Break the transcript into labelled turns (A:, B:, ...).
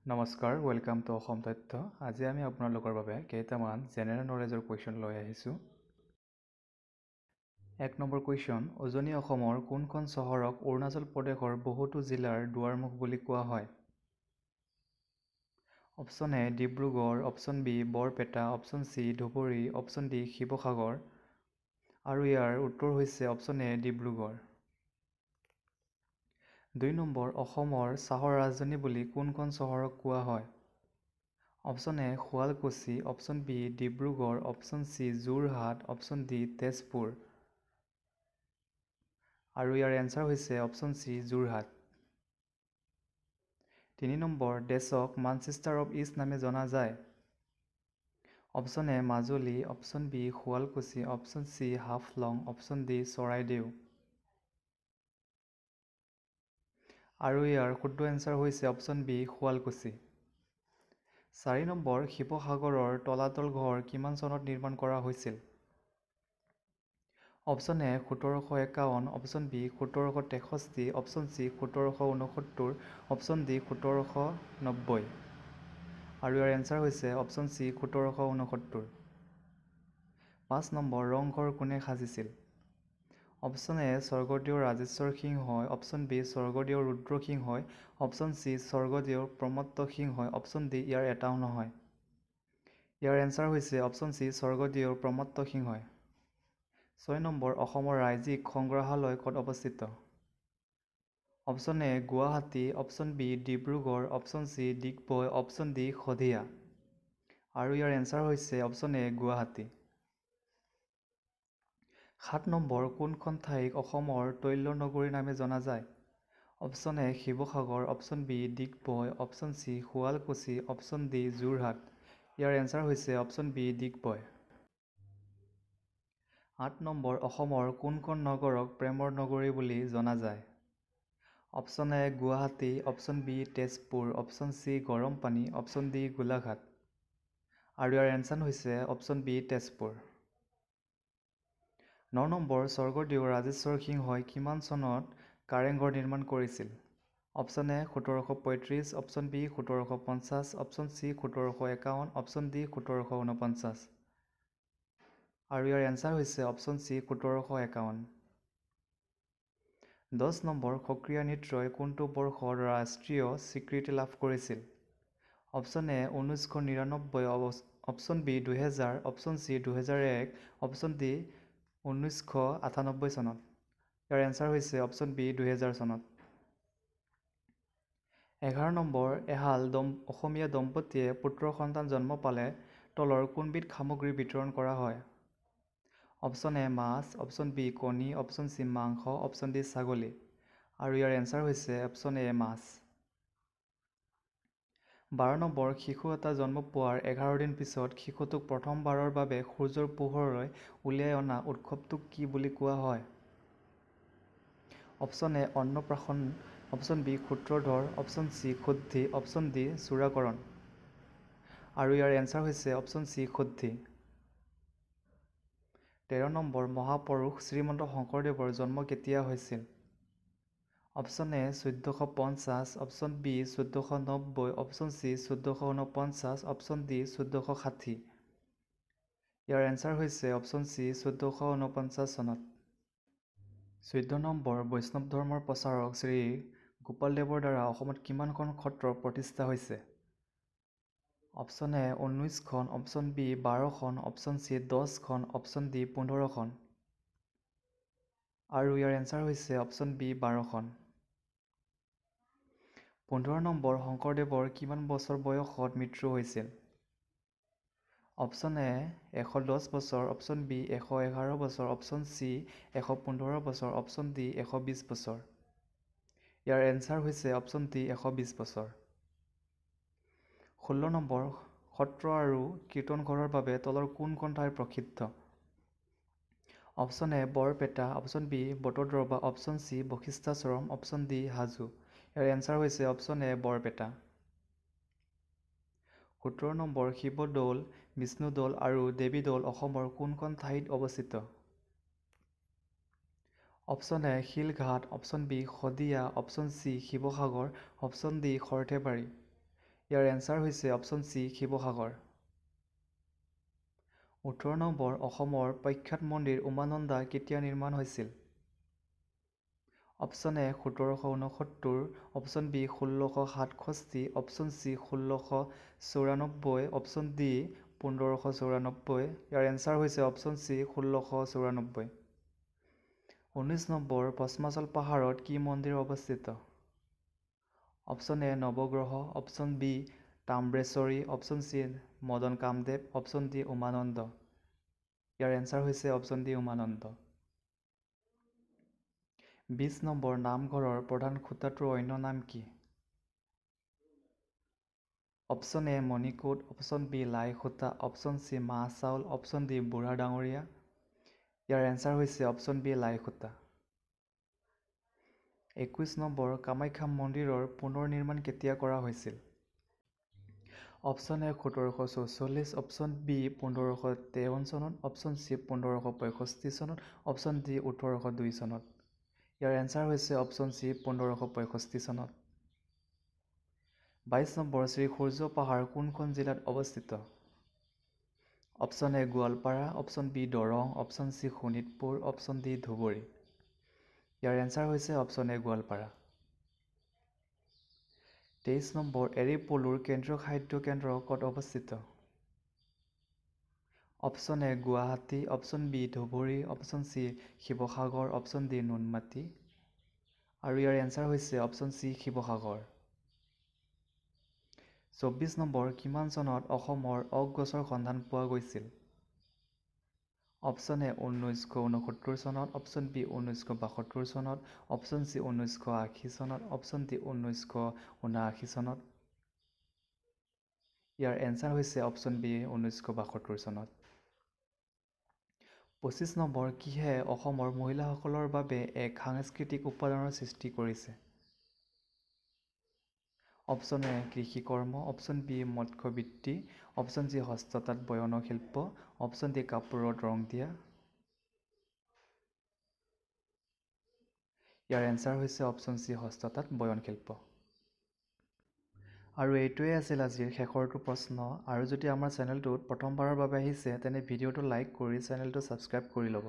A: নমস্কাৰ, welcome to Assam তথ্য। আজি আমি আপোনালোকৰ বাবে কেইটামান জেনেৰেল নলেজৰ কুৱেশ্যন লৈ আহিছোঁ। 1 নম্বৰ কুৱেশ্যন, উজনি অসমৰ কোনখন চহৰক অৰুণাচল প্ৰদেশৰ বহুতো জিলাৰ দুৱাৰমুখ বুলি কোৱা হয়? Option A Dibrugarh, option B Barpeta, option C Dhubri, option D Sivasagar. আৰু ইয়াৰ উত্তৰ হৈছে অপশ্যন এ ডিব্ৰুগড়। 2 নম্বৰ, অসমৰ চাহৰ ৰাজধানী বুলি কোনখন চহৰক কোৱা হয়? Option A Sualkuchi, option B Dibrugarh, option C Jorhat, option D Tezpur. আৰু ইয়াৰ এনচাৰ হৈছে অপশ্যন চি যোৰহাট। 3 নম্বৰ, দেশক মানচেষ্টাৰ অৱ ইষ্ট নামে জনা যায়। Option A Majuli, option B Sualkuchi, option C Haflong, option D Charaideo. আৰু ইয়াৰ শুদ্ধ এনচাৰ হৈছে অপশ্যন বি শুৱালকুছি। 4 নম্বৰ, শিৱসাগৰৰ তলাতল ঘৰ কিমান চনত নিৰ্মাণ কৰা হৈছিল? Option A 1751, option B 1763, option C 1769, option D 1790। আৰু ইয়াৰ এনচাৰ হৈছে অপশ্যন চি 1769। 5 নম্বৰ, ৰংঘৰ কোনে সাজিছিল? অপশ্যন এ স্বৰ্গদেউ ৰাজেশ্বৰ সিংহই, অপশ্যন বি স্বৰ্গদেউ ৰুদ্ৰ সিংহই, অপশ্যন চি স্বৰ্গদেউ প্ৰমত্ত সিংহই, অপশ্যন ডি ইয়াৰ এটাও নহয়। ইয়াৰ এনচাৰ হৈছে অপশ্যন চি স্বৰ্গদেউ প্ৰমত্ত সিংহই। 6 নম্বৰ, অসমৰ ৰাজ্যিক সংগ্ৰহালয় ক'ত অৱস্থিত? Option A Guwahati, option B Dibrugarh, option C Digboi, option D Sadiya. আৰু ইয়াৰ এনচাৰ হৈছে অপশ্যন এ গুৱাহাটী। 7 নম্বৰ, কোনখন ঠাইক অসমৰ তৈল নগৰী নামে জনা যায়? Option A Sivasagar, option B Digboi, option C Sualkuchi, option D Jorhat. ইয়াৰ এনচাৰ হৈছে অপশ্যন বি ডিগবৈ। 8 নম্বৰ, অসমৰ কোনখন নগৰক প্ৰেমৰ নগৰী বুলি জনা যায়? Option A Guwahati, option B Tezpur, option C Garampani, option D Golaghat. আৰু ইয়াৰ এনচাৰ হৈছে option B Tezpur. 9 number, Swargadeo Rajeswar সিংহই কিমান চনত কাৰেংঘৰ নিৰ্মাণ কৰিছিল? Option A 1735, option B 1750, option C 1751, option D 1749। আৰু ইয়াৰ এনচাৰ হৈছে অপশ্যন চি 1751। 10 নম্বৰ, সক্ৰিয় নৃত্যই কোনটো বৰ্ষত ৰাষ্ট্ৰীয় স্বীকৃতি লাভ কৰিছিল? Option A 1999, option B 2000, option C 2001, option D 1998 চনত। ইয়াৰ এনচাৰ হৈছে অপশ্যন বি 2000 চনত। 11 নম্বৰ, এহাল অসমীয়া দম্পতীয়ে পুত্ৰ সন্তান জন্ম পালে তলৰ কোনবিধ সামগ্ৰী বিতৰণ কৰা হয়? অপশ্যন এ মাছ, অপশ্যন বি কণী, অপশ্যন চি মাংস, অপশ্যন ডি ছাগলী। আৰু ইয়াৰ এনচাৰ হৈছে অপশ্যন এ মাছ। 12 নম্বৰ, শিশু এটা জন্ম পোৱাৰ 11 দিন পিছত শিশুটোক প্ৰথমবাৰৰ বাবে সূৰ্যৰ পোহৰলৈ উলিয়াই অনা উৎসৱটোক কি বুলি কোৱা হয়? অপশ্যন এ অন্নপ্ৰাশন, অপশ্যন বি সূত্ৰধৰ, অপশ্যন চি শুদ্ধি, অপশ্যন ডি চূড়াকৰণ। আৰু ইয়াৰ এনচাৰ হৈছে অপশ্যন চি শুদ্ধি। 13 নম্বৰ, মহাপুৰুষ শ্ৰীমন্ত শংকৰদেৱৰ জন্ম কেতিয়া হৈছিল? Option A 1450, option B 1490, option C 1449, option D 1460। ইয়াৰ এনচাৰ হৈছে অপশ্যন চি 1449 চনত। 14 নম্বৰ, বৈষ্ণৱ ধৰ্মৰ প্ৰচাৰক শ্ৰী গোপালদেৱৰ দ্বাৰা অসমত কিমানখন সত্ৰ প্ৰতিষ্ঠা হৈছে? অপশ্যন এ 19খন, অপশ্যন বি 12খন, অপশ্যন চি 10খন, অপশ্যন ডি 15খন। আৰু ইয়াৰ এনচাৰ হৈছে অপশ্যন বি 12খন। 15 নম্বৰ, শংকৰদেৱৰ কিমান বছৰ বয়সত মৃত্যু হৈছিল? অপশ্যন এ 110 বছৰ, অপশ্যন বি 111 বছৰ, অপশ্যন চি 115 বছৰ, অপশ্যন ডি 120 বছৰ। ইয়াৰ এনচাৰ হৈছে অপশ্যন ডি 120 বছৰ। 16 নম্বৰ, সত্ৰ আৰু কীৰ্তনঘৰৰ বাবে তলৰ কোনখন ঠাই প্ৰসিদ্ধ? Option A Barpeta, option B Batadrava, option C Vashisthashram, option D Hajo. ইয়াৰ এনচাৰ হৈছে option A Barpeta. 17 number, Shivadol, Vishnudol আৰু দেৱীদৌল অসমৰ কোনখন ঠাইত অৱস্থিত? Option A Silghat, option B Sadiya, option C Sivasagar, option D Sarthebari. ইয়াৰ এনচাৰ হৈছে অপশ্যন চি শিৱসাগৰ। 18 নম্বৰ অসমৰ প্ৰখ্যাত মন্দিৰ উমানন্দা কেতিয়া নিৰ্মাণ হৈছিল? Option A 1769, option B 1667, option C 1694, option D 1594। ইয়াৰ এনচাৰ হৈছে অপশ্যন চি 1694। 19 নম্বৰ ভস্মাচল পাহাৰত কি মন্দিৰ অৱস্থিত? Option A Navagraha, option B Tamreswari, option C Madan Kamdev, option D Umananda. ইয়াৰ এনচাৰ হৈছে অপশ্যন ডি উমানন্দ। 20 নম্বৰ নামঘৰৰ প্ৰধান খুঁটাটোৰ অন্য নাম কি? অপশ্যন এ মণিকূট, অপশ্যন বি লাই খুঁটা, অপশ্যন চি মাহ চাউল, অপশ্যন ডি বুঢ়া ডাঙৰীয়া। ইয়াৰ এনচাৰ হৈছে অপশ্যন বি লাই খুঁটা। 21 নম্বৰ কামাখ্যা মন্দিৰৰ পুনৰ নিৰ্মাণ কেতিয়া কৰা হৈছিল? অপশ্যন এ 1744, অপশ্যন বি 1553 চনত, অপশ্যন চি 1565 চনত, অপশ্যন ডি 1802 চনত। ইয়াৰ এনচাৰ হৈছে অপশ্যন চি 1565 চনত। 22 নম্বৰ শ্ৰীসূৰ্য পাহাৰ কোনখন জিলাত অৱস্থিত? Option A Goalpara, option B Darrang, option C Sonitpur, option D Dhubri. ইয়াৰ এনচাৰ হৈছে অপশ্যন এ গোৱালপাৰা। 23 নম্বৰ এৰি পলুৰ কেন্দ্ৰীয় খাদ্য কেন্দ্ৰ ক'ত অৱস্থিত? Option A Guwahati, option B Dhubri, option C Sivasagar, option D Nunmati. আৰু ইয়াৰ এনচাৰ হৈছে অপশ্যন চি শিৱসাগৰ। 24 নম্বৰ কিমান চনত অসমৰ অক গছৰ সন্ধান পোৱা গৈছিল? অপশ্যন এ 1969 চনত, অপশ্যন বি 1972 চনত, অপশ্যন চি 1980 চনত, অপশ্যন ডি 1979 চনত। ইয়াৰ এনচাৰ হৈছে অপশ্যন বি 1972 চনত। 25 নম্বৰ কিহে অসমৰ মহিলাসকলৰ বাবে এক সাংস্কৃতিক উপাদানৰ সৃষ্টি কৰিছে? অপশ্যন এ কৃষি কৰ্ম, অপশ্যন বি মৎস্যবৃত্তি, অপশ্যন চি হস্ততাঁত বয়ন শিল্প, অপশ্যন ডি কাপোৰত ৰং দিয়া। ইয়াৰ এনচাৰ হৈছে অপশ্যন চি হস্ততাঁত বয়ন শিল্প। আৰু এইটোৱেই আছিল আজিৰ শেষৰটো প্ৰশ্ন। আৰু যদি আমাৰ চেনেলটোত প্ৰথমবাৰৰ বাবে আহিছে তেনে ভিডিঅ'টো লাইক কৰি চেনেলটো ছাবস্ক্ৰাইব কৰি ল'ব।